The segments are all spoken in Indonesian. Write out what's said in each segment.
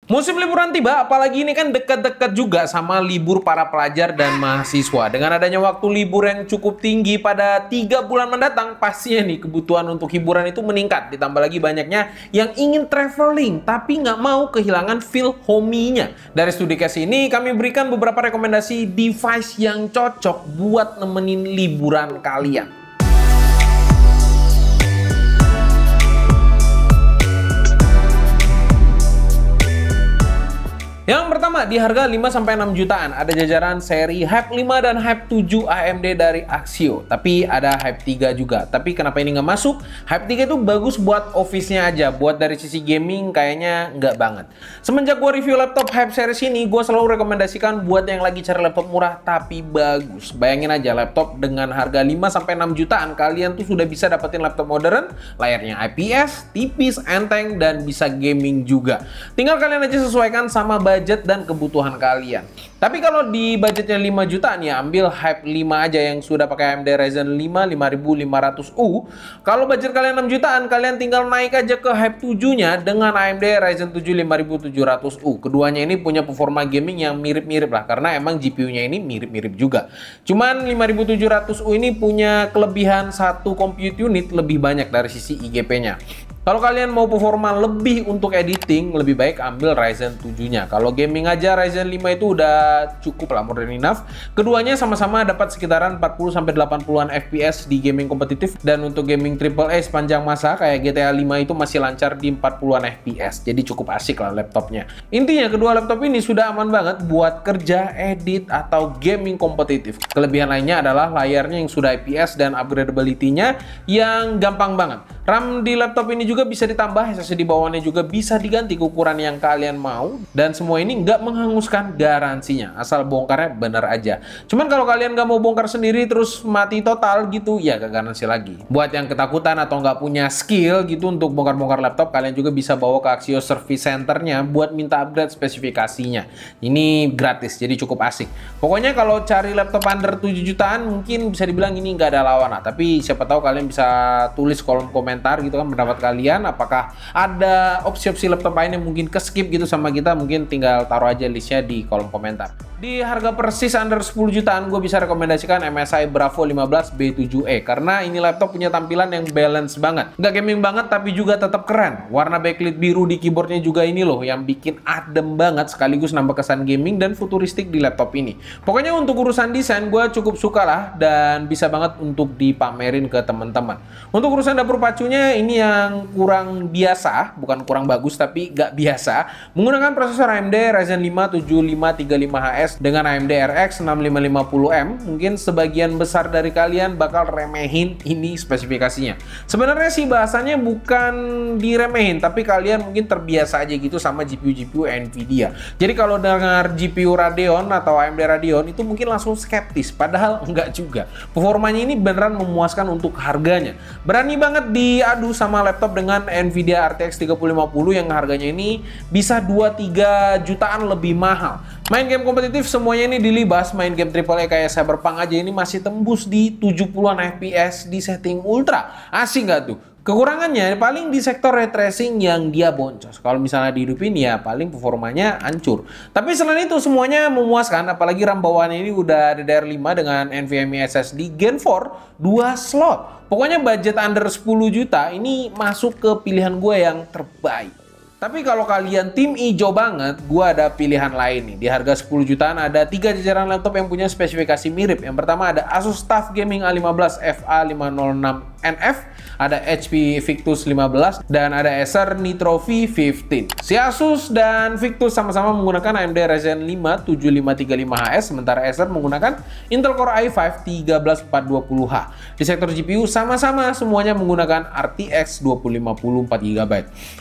Musim liburan tiba, apalagi ini kan dekat-dekat juga sama libur para pelajar dan mahasiswa. Dengan adanya waktu libur yang cukup tinggi pada 3 bulan mendatang, pastinya nih kebutuhan untuk hiburan itu meningkat. Ditambah lagi banyaknya yang ingin traveling, tapi nggak mau kehilangan feel homey-nya. Dari studi case ini, kami berikan beberapa rekomendasi device yang cocok buat nemenin liburan kalian. Yang pertama, di harga 5-6 jutaan, ada jajaran seri Hype 5 dan Hype 7 AMD dari Axio. Tapi ada Hype 3 juga. Tapi kenapa ini nggak masuk? Hype 3 itu bagus buat office-nya aja. Buat dari sisi gaming kayaknya nggak banget. Semenjak gue review laptop Hype series ini, gue selalu rekomendasikan buat yang lagi cari laptop murah tapi bagus. Bayangin aja laptop dengan harga 5-6 jutaan, kalian tuh sudah bisa dapetin laptop modern, layarnya IPS, tipis, enteng, dan bisa gaming juga. Tinggal kalian aja sesuaikan sama budget dan kebutuhan kalian. Tapi kalau di budgetnya 5 jutaan ya ambil Hype 5 aja yang sudah pakai AMD Ryzen 5 5500U. Kalau budget kalian 6 jutaan, kalian tinggal naik aja ke Hype 7-nya dengan AMD Ryzen 7 5700U. Keduanya ini punya performa gaming yang mirip-mirip lah karena emang GPU-nya ini mirip-mirip juga. Cuman 5700U ini punya kelebihan satu compute unit lebih banyak dari sisi IGP-nya. Kalau kalian mau performa lebih untuk editing, lebih baik ambil Ryzen 7-nya. Kalau gaming aja Ryzen 5 itu udah cukup lah, modern enough. Keduanya sama-sama dapat sekitaran 40-80-an FPS di gaming kompetitif, dan untuk gaming AAA sepanjang masa kayak GTA 5 itu masih lancar di 40-an FPS. Jadi cukup asik lah laptopnya. Intinya kedua laptop ini sudah aman banget buat kerja, edit, atau gaming kompetitif. Kelebihan lainnya adalah layarnya yang sudah IPS dan upgradability-nya yang gampang banget. RAM di laptop ini juga bisa ditambah, SSD bawahnya juga bisa diganti ke ukuran yang kalian mau, dan semua ini nggak menghanguskan garansinya, asal bongkarnya bener aja. Cuman kalau kalian nggak mau bongkar sendiri terus mati total gitu, ya gak garansi lagi. Buat yang ketakutan atau nggak punya skill gitu untuk bongkar-bongkar laptop, kalian juga bisa bawa ke Axio Service Center-nya buat minta upgrade spesifikasinya. Ini gratis, jadi cukup asik. Pokoknya kalau cari laptop under 7 jutaan, mungkin bisa dibilang ini nggak ada lawan lah. Tapi siapa tahu kalian bisa tulis kolom komentar gitu kan pendapat kalian, apakah ada opsi-opsi laptop lain yang mungkin ke-skip gitu sama kita, mungkin tinggal taruh aja listnya di kolom komentar. Di harga persis under 10 jutaan, gue bisa rekomendasikan MSI Bravo 15 B7E karena ini laptop punya tampilan yang balance banget. Nggak gaming banget tapi juga tetap keren. Warna backlit biru di keyboardnya juga ini loh yang bikin adem banget, sekaligus nambah kesan gaming dan futuristik di laptop ini. Pokoknya untuk urusan desain gue cukup suka lah dan bisa banget untuk dipamerin ke teman-teman. Untuk urusan dapur pacunya ini yang kurang biasa, bukan kurang bagus tapi nggak biasa. Menggunakan prosesor AMD Ryzen 5 7535HS dengan AMD RX 6550M, mungkin sebagian besar dari kalian bakal remehin ini spesifikasinya. Sebenarnya sih bahasanya bukan diremehin, tapi kalian mungkin terbiasa aja gitu sama GPU-GPU Nvidia. Jadi kalau dengar GPU Radeon atau AMD Radeon itu mungkin langsung skeptis, padahal enggak juga. Performanya ini beneran memuaskan untuk harganya. Berani banget diadu sama laptop dengan Nvidia RTX 3050 yang harganya ini bisa 2-3 jutaan lebih mahal. Main game kompetitif semuanya ini dilibas, main game AAA kayak Cyberpunk aja ini masih tembus di 70-an FPS di setting ultra. Asik nggak tuh? Kekurangannya paling di sektor ray tracing yang dia boncos. Kalau misalnya dihidupin ya paling performanya hancur. Tapi selain itu semuanya memuaskan, apalagi RAM bawaannya ini udah DDR5 dengan NVMe SSD Gen 4 2 slot. Pokoknya budget under 10 juta ini masuk ke pilihan gue yang terbaik. Tapi kalau kalian tim ijo banget, gue ada pilihan lain nih. Di harga 10 jutaan ada 3 jajaran laptop yang punya spesifikasi mirip. Yang pertama ada Asus TUF Gaming A15 FA506NF, ada HP Victus 15, dan ada Acer Nitro V15. Si Asus dan Victus sama-sama menggunakan AMD Ryzen 5 7535HS, sementara Acer menggunakan Intel Core i5 13420H. Di sektor GPU sama-sama semuanya menggunakan RTX 2050 4GB.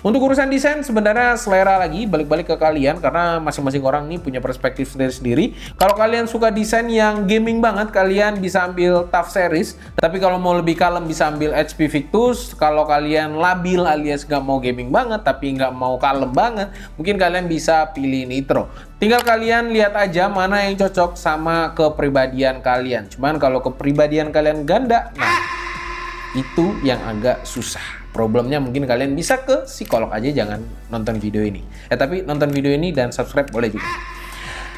Untuk urusan desain sebenarnya selera lagi, balik-balik ke kalian karena masing-masing orang nih punya perspektif sendiri-sendiri. Kalau kalian suka desain yang gaming banget, kalian bisa ambil TUF series. Tapi kalau mau lebih kalem bisa ambil HP Victus. Kalau kalian labil alias nggak mau gaming banget tapi nggak mau kalem banget, mungkin kalian bisa pilih Nitro. Tinggal kalian lihat aja mana yang cocok sama kepribadian kalian. Cuman kalau kepribadian kalian ganda, nah itu yang agak susah. problemnya mungkin kalian bisa ke psikolog aja, jangan nonton video ini. Tapi nonton video ini dan subscribe boleh juga.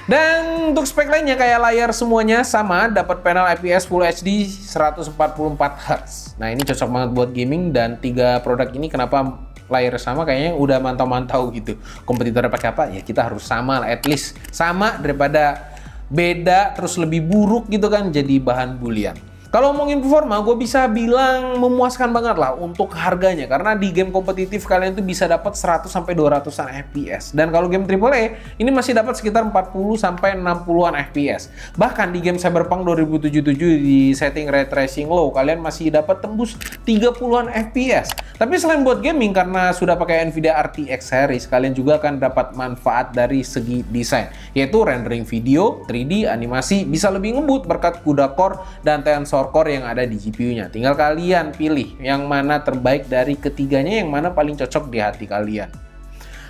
Dan untuk spek lainnya kayak layar semuanya sama, dapat panel IPS Full HD 144Hz. Nah ini cocok banget buat gaming, dan 3 produk ini kenapa layar sama kayaknya udah mantau-mantau gitu. Kompetitornya pakai apa? Ya kita harus sama lah, at least sama daripada beda terus lebih buruk gitu kan, jadi bahan bulian. Kalau ngomongin performa, gue bisa bilang memuaskan banget lah untuk harganya. Karena di game kompetitif kalian tuh bisa dapat 100-200an FPS. Dan kalau game AAA, ini masih dapat sekitar 40-60an FPS. Bahkan di game Cyberpunk 2077 di setting ray tracing low, kalian masih dapat tembus 30an FPS. Tapi selain buat gaming, karena sudah pakai Nvidia RTX series, kalian juga akan dapat manfaat dari segi desain. Yaitu rendering video, 3D, animasi, bisa lebih ngebut berkat CUDA Core dan Tensor Core yang ada di GPU-nya. Tinggal kalian pilih yang mana terbaik dari ketiganya, yang mana paling cocok di hati kalian.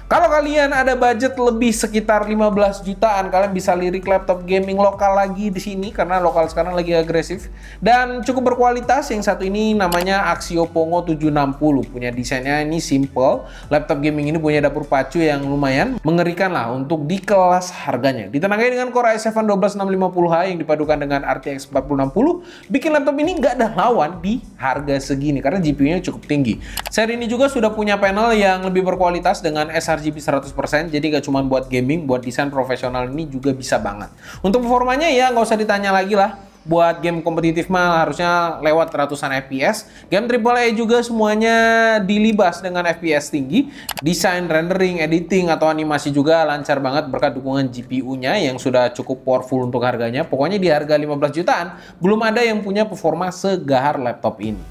Kalau kalian ada budget lebih sekitar 15 jutaan, kalian bisa lirik laptop gaming lokal lagi di sini karena lokal sekarang lagi agresif dan cukup berkualitas. Yang satu ini namanya Axio Pongo 760. Punya desainnya ini simple. Laptop gaming ini punya dapur pacu yang lumayan mengerikan lah untuk di kelas harganya. Ditenagai dengan Core i7 12650H yang dipadukan dengan RTX 4060, bikin laptop ini nggak ada lawan di harga segini karena GPU-nya cukup tinggi. Seri ini juga sudah punya panel yang lebih berkualitas dengan sRGB 100%, jadi gak cuma buat gaming, buat desain profesional ini juga bisa banget. Untuk performanya ya nggak usah ditanya lagi lah. Buat game kompetitif mah harusnya lewat ratusan FPS. Game AAA juga semuanya dilibas dengan FPS tinggi. Desain, rendering, editing, atau animasi juga lancar banget berkat dukungan GPU-nya yang sudah cukup powerful untuk harganya. Pokoknya di harga 15 jutaan, belum ada yang punya performa segahar laptop ini.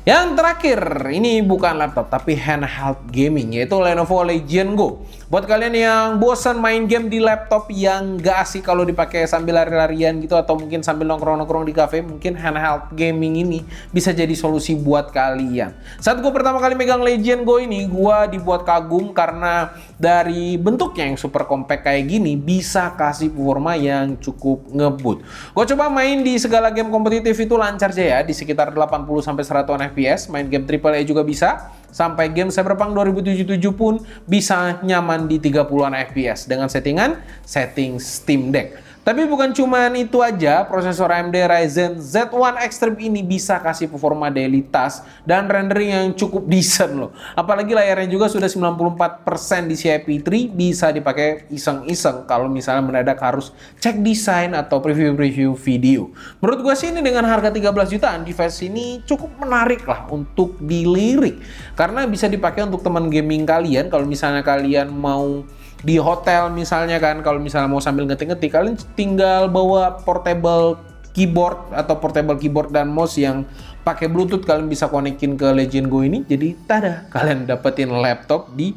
Yang terakhir, ini bukan laptop tapi handheld gaming, yaitu Lenovo Legion Go. Buat kalian yang bosan main game di laptop yang gak asik kalau dipakai sambil lari-larian gitu, atau mungkin sambil nongkrong-nongkrong di cafe, mungkin handheld gaming ini bisa jadi solusi buat kalian. Saat gue pertama kali megang Legion Go ini, gue dibuat kagum karena dari bentuknya yang super compact kayak gini bisa kasih performa yang cukup ngebut. Gue coba main di segala game kompetitif itu lancar aja ya, di sekitar 80-100an FPS. Main game AAA juga bisa. Sampai game Cyberpunk 2077 pun bisa nyaman di 30an FPS dengan setting Steam Deck. Tapi bukan cuman itu aja, prosesor AMD Ryzen Z1 Extreme ini bisa kasih performa daily task dan rendering yang cukup decent loh. Apalagi layarnya juga sudah 94% di CIP3, bisa dipakai iseng-iseng kalau misalnya mendadak harus cek desain atau preview-preview video. Menurut gue sih ini dengan harga 13 jutaan, device ini cukup menarik lah untuk dilirik. Karena bisa dipakai untuk teman gaming kalian, kalau misalnya kalian mau di hotel misalnya kan, kalau misalnya mau sambil ngetik-ngetik, kalian tinggal bawa portable keyboard atau portable keyboard dan mouse yang pakai Bluetooth, kalian bisa konekin ke Legion Go ini, jadi tada, kalian dapetin laptop di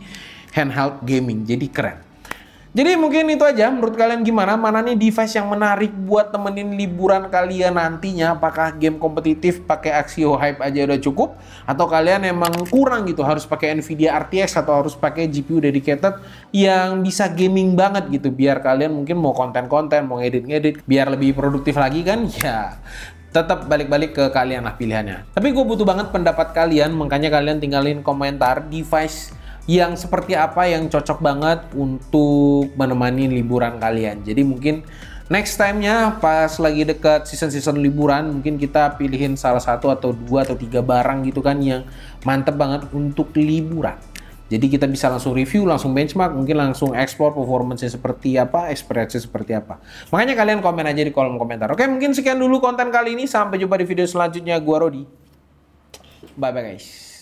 handheld gaming, jadi keren. Jadi mungkin itu aja, menurut kalian gimana? Mana nih device yang menarik buat temenin liburan kalian nantinya? Apakah game kompetitif pakai Axio Hype aja udah cukup? Atau kalian emang kurang gitu, harus pakai Nvidia RTX atau harus pakai GPU dedicated yang bisa gaming banget gitu, biar kalian mungkin mau konten-konten, mau ngedit-ngedit, biar lebih produktif lagi kan? Ya, tetap balik-balik ke kalian lah pilihannya. Tapi gue butuh banget pendapat kalian, makanya kalian tinggalin komentar device yang seperti apa yang cocok banget untuk menemani liburan kalian. Jadi mungkin next time-nya pas lagi deket season-season liburan, mungkin kita pilihin salah satu atau 2 atau 3 barang gitu kan yang mantep banget untuk liburan. Jadi kita bisa langsung review, langsung benchmark, mungkin langsung explore performance-nya seperti apa, experience-nya seperti apa. Makanya kalian komen aja di kolom komentar. Oke, mungkin sekian dulu konten kali ini. Sampai jumpa di video selanjutnya. Gua Rodi. Bye-bye guys.